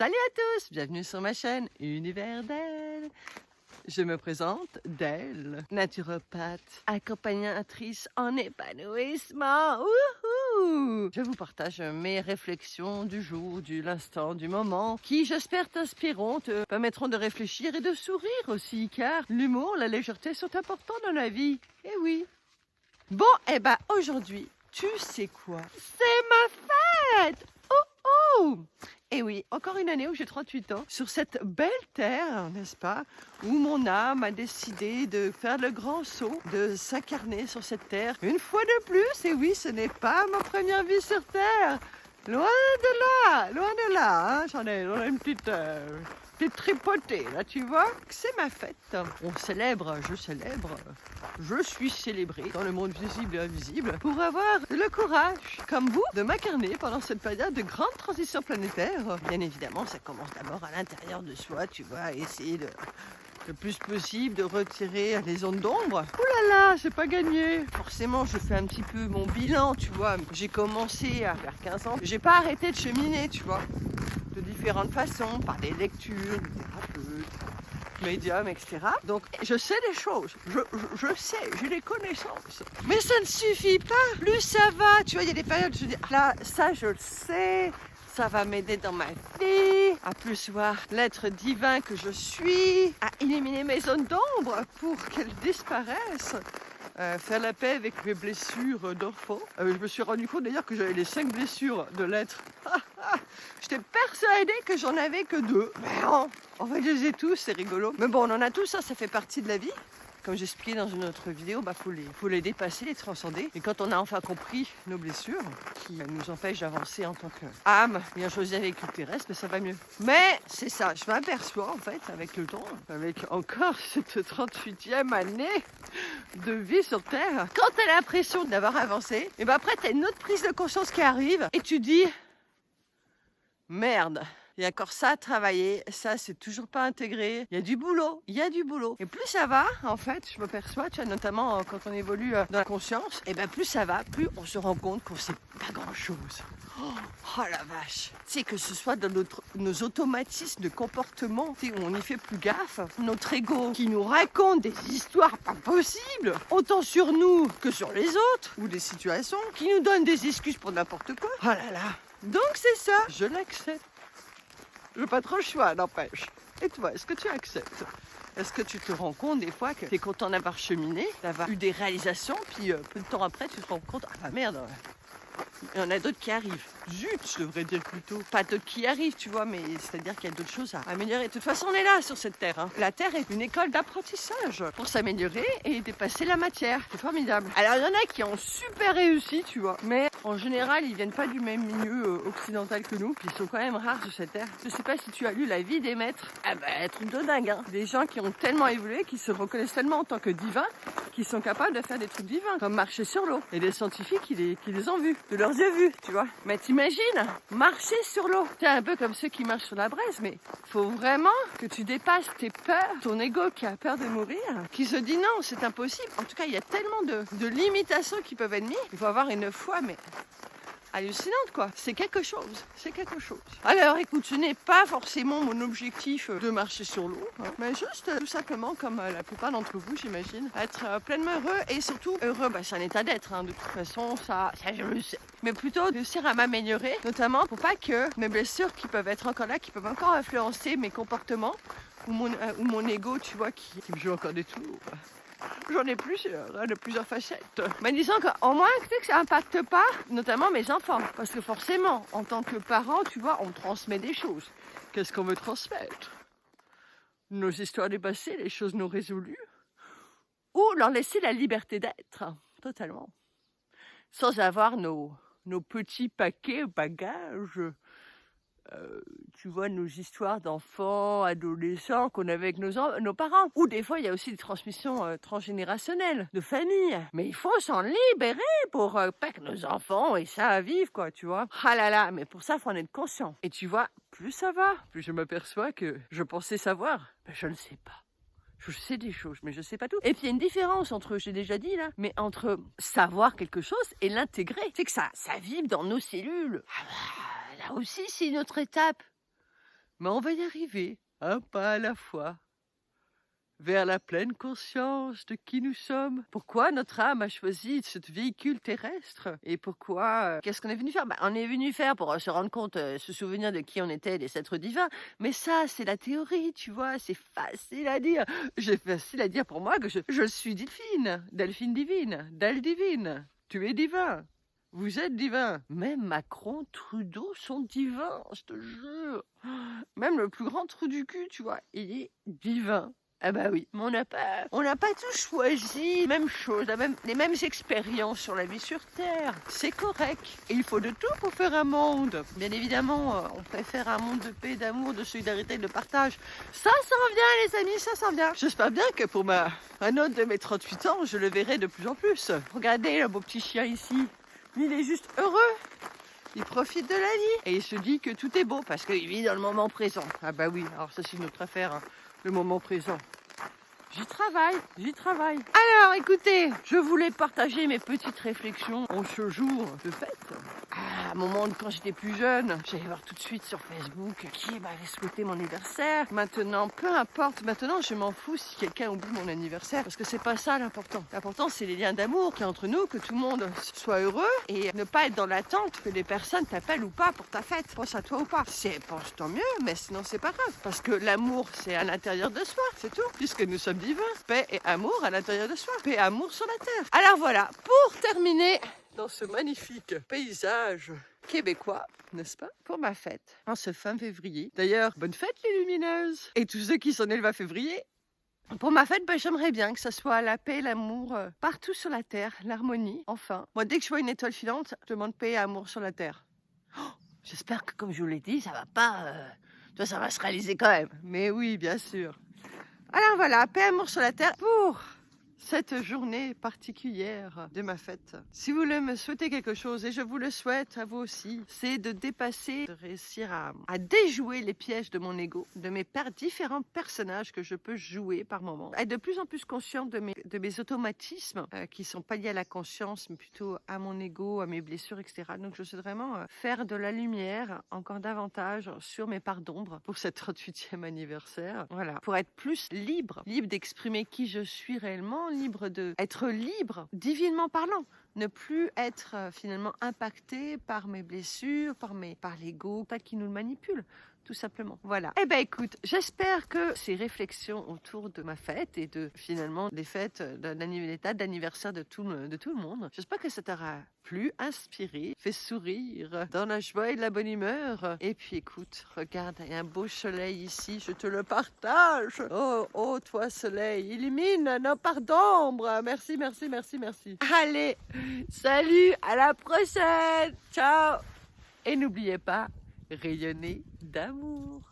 Salut à tous, bienvenue sur ma chaîne Univers d'elle. Je me présente, Del, naturopathe, accompagnatrice en épanouissement. Wouhou! Je vous partage mes réflexions du jour, de l'instant, du moment, qui j'espère t'inspireront, te permettront de réfléchir et de sourire aussi, car l'humour, la légèreté sont importants dans la vie. Eh oui. Bon, aujourd'hui, tu sais quoi? C'est ma fête! Oh! Et oui, encore une année où j'ai 38 ans, sur cette belle terre, n'est-ce pas, où mon âme a décidé de faire le grand saut, de s'incarner sur cette terre. Une fois de plus, et oui, ce n'est pas ma première vie sur terre. Loin de là, hein, j'en ai une petite tripotée, là, tu vois. C'est ma fête. On célèbre, je suis célébrée dans le monde visible et invisible pour avoir le courage, comme vous, de m'incarner pendant cette période de grande transition planétaire. Bien évidemment, ça commence d'abord à l'intérieur de soi, tu vois, essayer le plus possible de retirer les zones d'ombre. Ouh là là, c'est pas gagné. Forcément, je fais un petit peu mon bilan, tu vois. J'ai commencé à faire 15 ans. J'ai pas arrêté de cheminer, tu vois, de différentes façons, par des lectures, des thérapeutes, médiums, etc. Donc, je sais des choses. Je sais, j'ai des connaissances. Mais ça ne suffit pas. Plus ça va, tu vois, il y a des périodes où je dis, là, ça, je le sais. Ça va m'aider dans ma vie, à plus voir l'être divin que je suis, à éliminer mes zones d'ombre pour qu'elles disparaissent, faire la paix avec mes blessures d'enfant. Je me suis rendu compte d'ailleurs que j'avais les 5 blessures de l'être. J'étais persuadée que j'en avais que 2. Mais non, en fait je les ai tous, c'est rigolo. Mais bon, on en a tous, ça fait partie de la vie. Comme j'expliquais dans une autre vidéo, faut les dépasser, les transcender. Et quand on a enfin compris nos blessures, qui nous empêchent d'avancer en tant qu'âme, bien choisie avec le terrestre, ça va mieux. Mais c'est ça, je m'aperçois en fait, avec le temps, avec encore cette 38e année de vie sur Terre, quand tu as l'impression d'avoir avancé, et après tu as une autre prise de conscience qui arrive, et tu dis, merde. Il y a encore ça à travailler, ça c'est toujours pas intégré. Il y a du boulot. Et plus ça va, en fait, je m'aperçois, tu vois, notamment quand on évolue dans la conscience, et bien plus ça va, plus on se rend compte qu'on sait pas grand chose. Oh la vache. Tu sais, que ce soit dans nos automatismes de comportement, tu sais, où on n'y fait plus gaffe, notre ego qui nous raconte des histoires pas possibles, autant sur nous que sur les autres, ou des situations, qui nous donnent des excuses pour n'importe quoi. Oh là là. Donc c'est ça, je l'accepte. Je n'ai pas trop le choix, n'empêche. Et toi, est-ce que tu acceptes? Est-ce que tu te rends compte des fois que tu es content d'avoir cheminé, d'avoir eu des réalisations, puis peu de temps après, tu te rends compte, ah bah merde, il y en a d'autres qui arrivent. Zut, je devrais dire plutôt. Pas d'autres qui arrivent, tu vois, mais c'est-à-dire qu'il y a d'autres choses à améliorer. De toute façon, on est là sur cette terre. Hein. La terre est une école d'apprentissage pour s'améliorer et dépasser la matière. C'est formidable. Alors, il y en a qui ont super réussi, tu vois, mais en général, ils viennent pas du même milieu occidental que nous. Puis ils sont quand même rares sur cette terre. Je sais pas si tu as lu La vie des maîtres. Ah bah, truc de dingue, hein. Des gens qui ont tellement évolué, qui se reconnaissent tellement en tant que divins, qui sont capables de faire des trucs divins, comme marcher sur l'eau. Et des scientifiques qui les ont vus, de leurs yeux vus, tu vois. Mais t'imagines, marcher sur l'eau. C'est un peu comme ceux qui marchent sur la braise, mais faut vraiment que tu dépasses tes peurs, ton ego qui a peur de mourir, qui se dit non, c'est impossible. En tout cas, il y a tellement de limitations qui peuvent être mises. Il faut avoir une foi, mais hallucinante quoi, c'est quelque chose. Alors écoute, ce n'est pas forcément mon objectif de marcher sur l'eau, hein, mais juste tout simplement comme la plupart d'entre vous j'imagine, être pleinement heureux et surtout heureux, c'est un état d'être, hein, de toute façon ça je le sais, mais plutôt réussir à m'améliorer, notamment pour pas que mes blessures qui peuvent être encore là, qui peuvent encore influencer mes comportements ou mon ego, tu vois, qui me joue encore des tours. J'en ai plusieurs, de plusieurs facettes. Mais disons qu'au moins, tu sais que ça n'impacte pas, notamment mes enfants. Parce que forcément, en tant que parent, tu vois, on transmet des choses. Qu'est-ce qu'on veut transmettre? Nos histoires du passé, les choses non résolues. Ou leur laisser la liberté d'être, totalement. Sans avoir nos petits paquets, bagages. Tu vois, nos histoires d'enfants, adolescents qu'on avait avec nos parents. Ou des fois, il y a aussi des transmissions transgénérationnelles de famille. Mais il faut s'en libérer pour pas que nos enfants aient ça à vivre, quoi, tu vois. Ah là là, mais pour ça, il faut en être conscient. Et tu vois, plus ça va, plus je m'aperçois que je pensais savoir, mais je ne sais pas. Je sais des choses, mais je sais pas tout. Et puis il y a une différence entre, j'ai déjà dit là, mais entre savoir quelque chose et l'intégrer. C'est que ça vibre dans nos cellules. Ah bah, là aussi, c'est une autre étape. Mais on va y arriver, un pas à la fois, vers la pleine conscience de qui nous sommes. Pourquoi notre âme a choisi ce véhicule terrestre? Et pourquoi qu'est-ce qu'on est venu faire? On est venu faire pour se rendre compte, se souvenir de qui on était, des êtres divins. Mais ça, c'est la théorie, tu vois? C'est facile à dire. C'est facile à dire pour moi que je suis Delphine, Delphine divine, Del divine. Tu es divin. Vous êtes divin. Même Macron, Trudeau sont divins, je te jure. Même le plus grand trou du cul, tu vois, il est divin. Ah bah oui, mais on n'a pas tous choisi même chose, les mêmes expériences sur la vie sur Terre. C'est correct. Et il faut de tout pour faire un monde. Bien évidemment, on préfère un monde de paix, d'amour, de solidarité, de partage. Ça s'en vient les amis, ça s'en vient. J'espère bien que pour un autre de mes 38 ans, je le verrai de plus en plus. Regardez le beau petit chien ici. Lui, il est juste heureux. Il profite de la vie. Et il se dit que tout est beau parce qu'il vit dans le moment présent. Ah bah oui, alors ça c'est notre affaire, hein, le moment présent. J'y travaille. Alors écoutez, je voulais partager mes petites réflexions en ce jour de fête. À un moment, quand j'étais plus jeune, j'allais voir tout de suite sur Facebook qui m'avait souhaité mon anniversaire. Maintenant, peu importe, maintenant je m'en fous si quelqu'un oublie mon anniversaire parce que c'est pas ça l'important. L'important c'est les liens d'amour qu'il y a entre nous, que tout le monde soit heureux et ne pas être dans l'attente que les personnes t'appellent ou pas pour ta fête. Pense à toi ou pas. Pense tant mieux, mais sinon c'est pas grave. Parce que l'amour c'est à l'intérieur de soi, c'est tout. Puisque nous sommes divins, paix et amour à l'intérieur de soi, paix et amour sur la terre. Alors voilà, pour terminer dans ce magnifique paysage québécois, n'est-ce pas, pour ma fête, en ce fin février. D'ailleurs, bonne fête les lumineuses et tous ceux qui sont nés le 20 février. Pour ma fête, j'aimerais bien que ça soit la paix, l'amour, partout sur la terre, l'harmonie, enfin. Moi, dès que je vois une étoile filante, je demande paix et amour sur la terre. Oh, j'espère que, comme je vous l'ai dit, ça va pas... ça va se réaliser quand même. Mais oui, bien sûr. Alors voilà, paix, amour sur la terre pour cette journée particulière de ma fête. Si vous voulez me souhaiter quelque chose, et je vous le souhaite à vous aussi, c'est de dépasser, de réussir à déjouer les pièges de mon ego, de mes différents personnages que je peux jouer par moment. Être de plus en plus consciente de mes automatismes qui sont pas liés à la conscience, mais plutôt à mon ego, à mes blessures, etc. Donc je souhaite vraiment faire de la lumière encore davantage sur mes parts d'ombre pour cette 38e anniversaire. Voilà, pour être plus libre d'exprimer qui je suis réellement, être libre, divinement parlant, ne plus être finalement impacté par mes blessures, par l'ego, pas qui nous le manipule, tout simplement. Voilà. Eh ben écoute, j'espère que ces réflexions autour de ma fête et de finalement des fêtes, des dates d'anniversaire de tout le monde, j'espère que ça t'aura plu, inspiré, fait sourire, dans la joie et la bonne humeur. Et puis écoute, regarde, il y a un beau soleil ici, je te le partage. Oh, toi soleil, illumine nos parts d'ombre. Merci. Allez, salut, à la prochaine. Ciao. Et n'oubliez pas, rayonnez d'amour.